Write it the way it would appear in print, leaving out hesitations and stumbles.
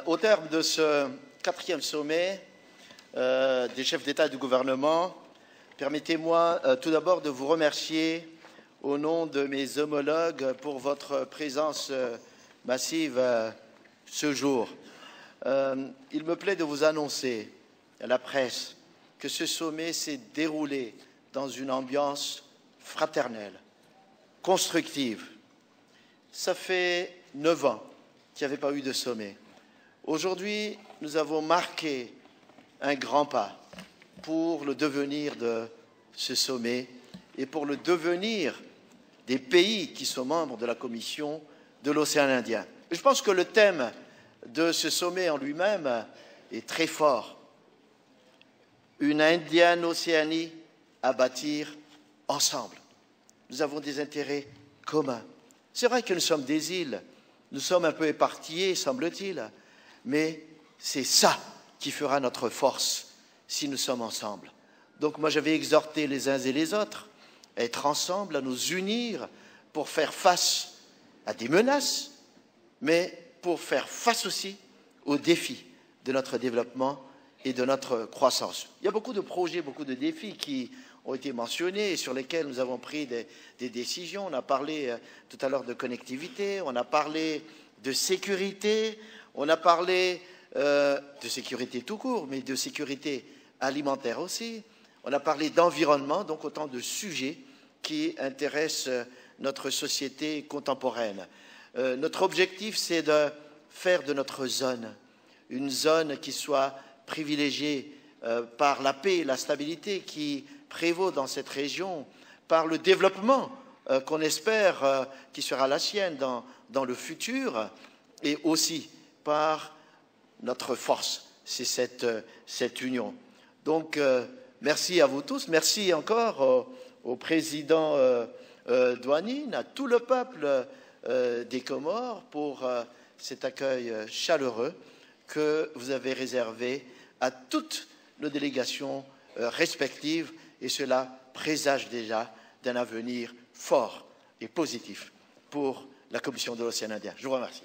Au terme de ce 4e sommet des chefs d'État et de gouvernement, permettez-moi tout d'abord de vous remercier au nom de mes homologues pour votre présence massive ce jour. Il me plaît de vous annoncer à la presse que ce sommet s'est déroulé dans une ambiance fraternelle, constructive. Ça fait 9 ans qu'il n'y avait pas eu de sommet. Aujourd'hui, nous avons marqué un grand pas pour le devenir de ce sommet et pour le devenir des pays qui sont membres de la Commission de l'océan Indien. Je pense que le thème de ce sommet en lui-même est très fort. Une Indienne-Océanie à bâtir ensemble. Nous avons des intérêts communs. C'est vrai que nous sommes des îles, nous sommes un peu éparpillés, semble-t-il, mais c'est ça qui fera notre force si nous sommes ensemble. Donc moi, j'avais exhorté les uns et les autres à être ensemble, à nous unir pour faire face à des menaces, mais pour faire face aussi aux défis de notre développement et de notre croissance. Il y a beaucoup de projets, beaucoup de défis qui ont été mentionnés et sur lesquels nous avons pris des décisions. On a parlé tout à l'heure de connectivité, on a parlé de sécurité, on a parlé de sécurité tout court, mais de sécurité alimentaire aussi. On a parlé d'environnement, donc autant de sujets qui intéressent notre société contemporaine. Notre objectif, c'est de faire de notre zone une zone qui soit privilégiée par la paix et la stabilité qui prévaut dans cette région, par le développement qu'on espère qui sera la sienne dans le futur, et aussi par notre force, c'est cette union. Donc, merci à vous tous, merci encore au président Douanine, à tout le peuple des Comores pour cet accueil chaleureux que vous avez réservé à toutes nos délégations respectives, et cela présage déjà d'un avenir fort et positif pour la Commission de l'océan Indien. Je vous remercie.